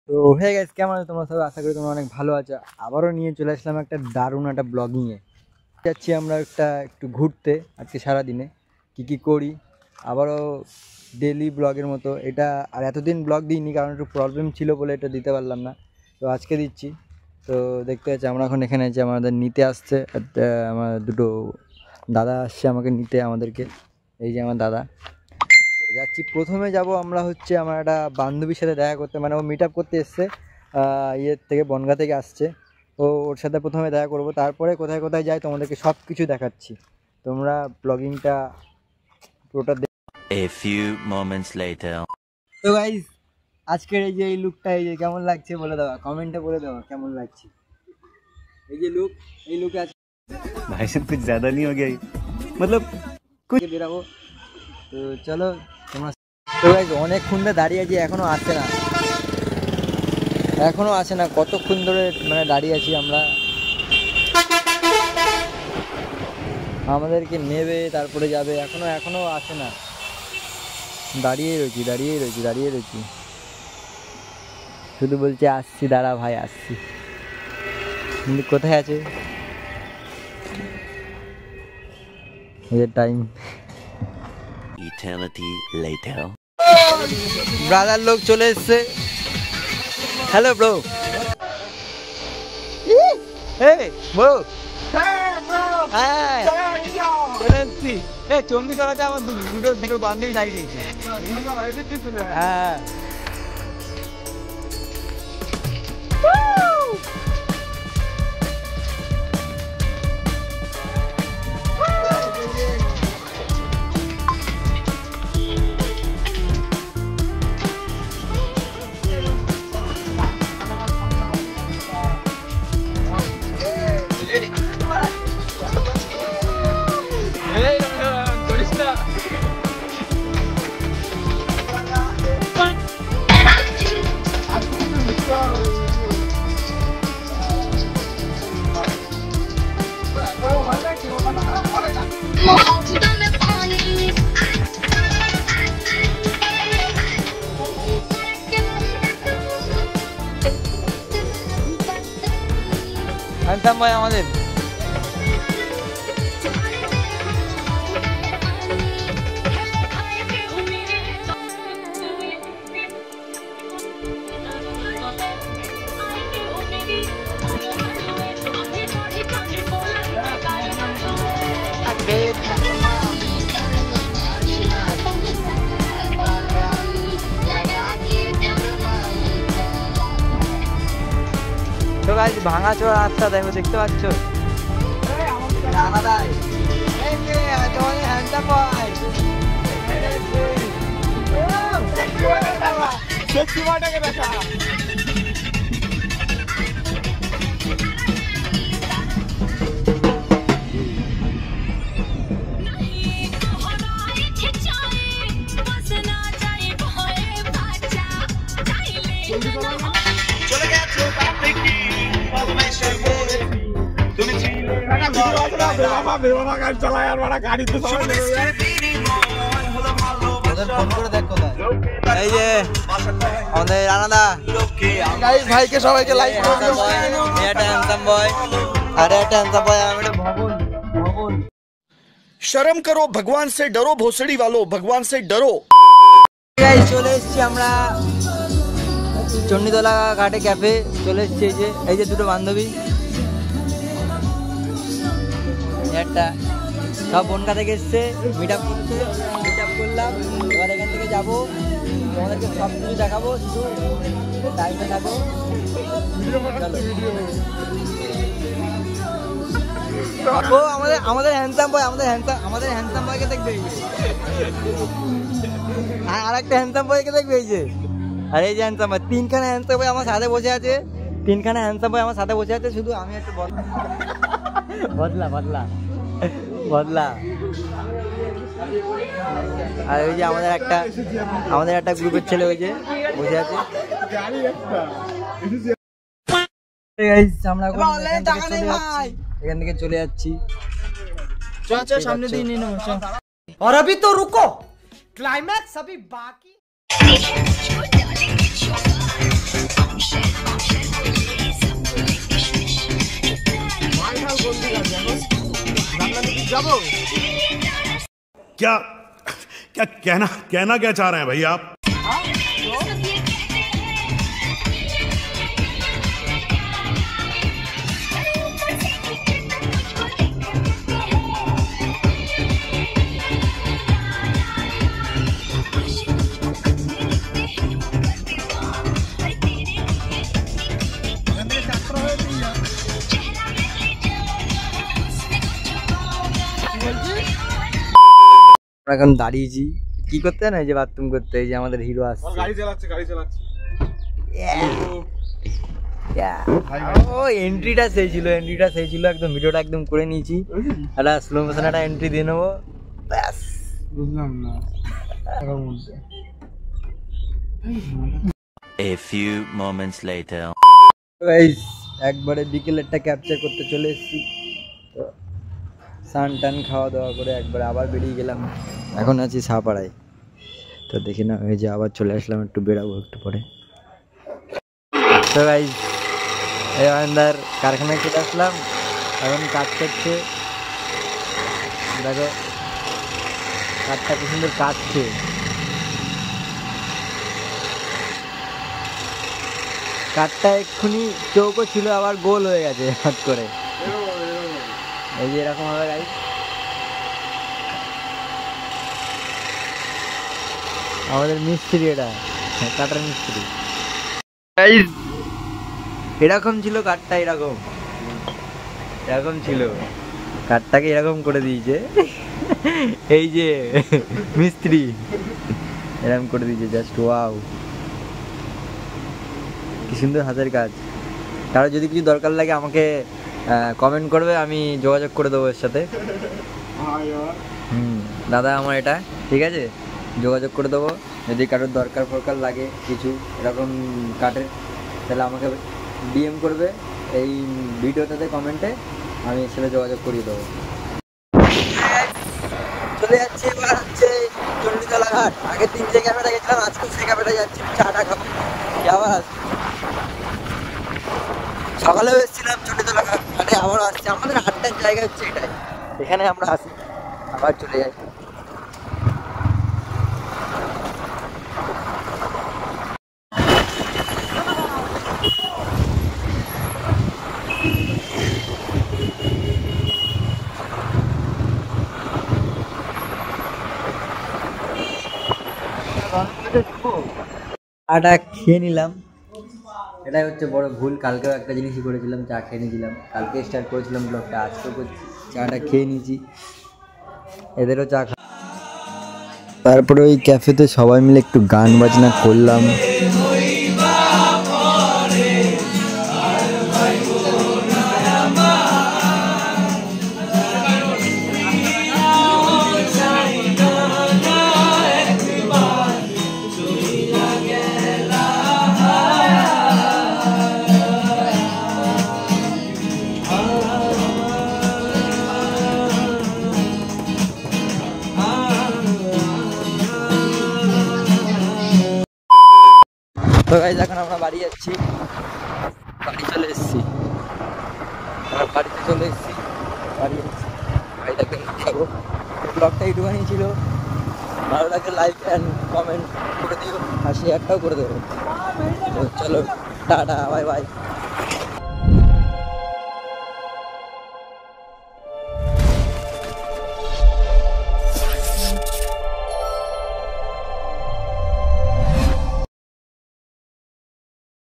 তো hey guys, কেমন আছো তোমরা সবাই? আশা করি তোমরা অনেক ভালো আছো। আবারও নিয়ে চলে আসলাম একটা দারুণ একটা ব্লগিংয়ে। যাচ্ছি আমরা একটু ঘুরতে আজকে সারাদিনে কি কি করি, আবারও ডেলি ব্লগের মতো এটা। আর এতদিন ব্লগ দিইনি কারণ একটু প্রবলেম ছিল বলে এটা দিতে পারলাম না, তো আজকে দিচ্ছি। তো দেখতে পাচ্ছি আমরা এখন এখানে আছি, আমাদের নিতে আসছে আমার দুটো দাদা আসছে আমাকে নিতে আমাদেরকে। এই যে আমার দাদা। যাচ্ছি, প্রথমে যাব আমরা আমার একটা বান্ধবীর সাথে দেখা করতে, মানে ও মিট আপ করতে এসছে ইয়ের থেকে, বনগাঁ থেকে আসছে। ওর সাথে প্রথমে দেখা করব, তারপরে কোথায় কোথায় যাই তোমাদেরকে সব কিছু দেখাচ্ছি। তোমরা ব্লগিংটা পুরোটা A few moments later. তো গাইস, আজকের এই যে এই লুকটা, এই যে কেমন লাগছে বলে দেওয়া, কমেন্টে বলে দেওয়া কেমন লাগছে। এই যে লুক, এই লুকে আজকে भाई साहब कुछ ज्यादा नहीं हो गया ये? मतलब বেরাবো। তো চলো তোমরা। তো গাইস, অনেকক্ষণ ধরে দাঁড়িয়ে আছি, এখনো আসছে না, কতক্ষণ ধরে মানে দাঁড়িয়ে আছি আমরা। আমাদেরকে নেবে তারপরে যাবে, এখনো আসে না। দাঁড়িয়ে রয়েছি, শুধু বলছে আসছি, দাঁড়া ভাই আসছি, কিন্তু কোথায় আছে টাইম। Eternity later. ব্রাদার লোক চলে এসছে। Hello bro. ব্রো চন্ডীতলাতে আমার দুটো বান্ধবী দাঁড়িয়ে দিয়েছে। হ্যাঁ, হ্যান্ডসাম ভাই আমাদের। তো গাইস, ভাঙাচোরা রাস্তা দেখতে পাচ্ছ। এই যে আমাদের রানাদা ভাইকে সবাইকে লাইক করে দাও। এটা হ্যান্ডসাম বয়, আরে এটা হ্যান্ডসাম বয়, আমি এটা ভবন। शर्म करो, भगवान से डरो, भोसड़ी वालों, भगवान से डरो। গাইস, চলে এসেছি আমরা চণ্ডীতলা ঘাটে ক্যাফে চলে এসেছি। এই যে দুটো বান্ধবী, একটা সব বনগাঁ থেকে এসছে, মিট আপ করলাম। এবার এখান থেকে যাবো, তোমাদেরকে সব কিছু দেখাবো, শুধু টাইমে থাকো। ও আমাদের হ্যান্ডসাম বয়, আমাদের হ্যান্ডসাম বয়কে দেখবে, আর একটা হ্যান্ডসাম বয়কে দেখবে। এই যে, আর এই যে হ্যান্ডসাম বয়, তিনখানা হ্যান্ডসাম বয় আমার সাথে বসে আছে, শুধু আমি একটু বদলা। আর ওই যে আমাদের একটা গ্রুপের ছেলে ওই যে বসে আছে। আমরা এখান থেকে চলে যাচ্ছি। सामने दिन ही ना। और अभी तो रुको, क्लाइमैक्स अभी बाकी। क्या क्या कहना कहना क्या चाह रहे हैं भाई आप? আমরা এখন দাঁড়িয়েছি কি করতে না, এই যে বাথরুম করতে, এই যে আমাদের হিরো আসছে, গাড়ি চালাচ্ছে ও এন্ট্রিটা সেই ছিল একদম, ভিডিওটা একদম করে নিয়েছি, একটা স্লো মোশন একটা এন্ট্রি দিয়ে নেবো ব্যাস। বুঝলাম না A few moments later. Guys একবারে বিকেলেরটা ক্যাপচার করতে চলে এসেছি, তো স্নান টান খাওয়া দাওয়া করে একবারে আবার বেরিয়ে গেলাম, এখন আছি সাপাড়ায়। তো দেখি না ওই যে আবার চলে আসলাম, একটু বেরাবো একটু পরে। তো গাইস এই আন্দার কারখানায় চলে আসলাম, এখন কাজ করছে, দেখো কাঠটা কি সুন্দর কাটছে। কাঠটা এক্ষুনি চৌকো ছিল আবার গোল হয়ে গেছে হট করে, এই যে এরকম হবে গাইস। আমাদের মিস্ত্রি এটা, কাটার মিস্ত্রি। এরকম ছিল কাঠটা, এরকম ছিল কাঠটাকে, এরকম করে দিয়েছে এই যে মিস্ত্রি এরকম করে দিয়েছে, জাস্ট ওয়াও, কি সুন্দর হাতের কাজ। কারো যদি কিছু দরকার লাগে আমাকে কমেন্ট করবে, আমি যোগাযোগ করে দেবো এর সাথে। দাদা আমার এটা, ঠিক আছে, যোগাযোগ করে দেবো। যদি কারোর দরকার লাগে কিছু এরকম কাঠের, তাহলে আমাকে ডিএম করবে এই ভিডিওটাতে, কমেন্টে, আমি এর সাথে যোগাযোগ করিয়ে দেবো। চলে যাচ্ছে এবার হচ্ছে চণ্ডীতলা ঘাট। আগে 3টে ক্যামেরা গেছিলাম, আজকে সেই ক্যামেরা যাচ্ছি, চাটা খাবো, আবার সকালেও এসেছিলাম চণ্ডীতলা ঘাটে, আবার আসছি। আমাদের হাটটার জায়গা হচ্ছে এটাই, এখানে আমরা আসি আবার চলে যাই। চাটা খেয়ে নিলাম, এটাই হচ্ছে বড় ভুল। কালকেও একটা জিনিসই করেছিলাম, চা খেয়ে নিয়েছিলাম। কালকে স্টার্ট করেছিলাম ব্লগটা, আজকেও করছি, চাটা খেয়ে নিয়েছি, এদেরও চা খা। তারপরে ওই ক্যাফেতে সবাই মিলে একটু গান বাজনা করলাম। তো গাইস এখন আমরা বাড়ি যাচ্ছি, বাড়িতে চলে এসেছি, বাড়ি বাড়িটাকে খাবো। ব্লগটা একটুখানি ছিল, ভালো লাগলে লাইক অ্যান্ড কমেন্ট করে দিও, আর শেয়ারটাও করে দেবো। তো চলো টাটা, বাই বাই।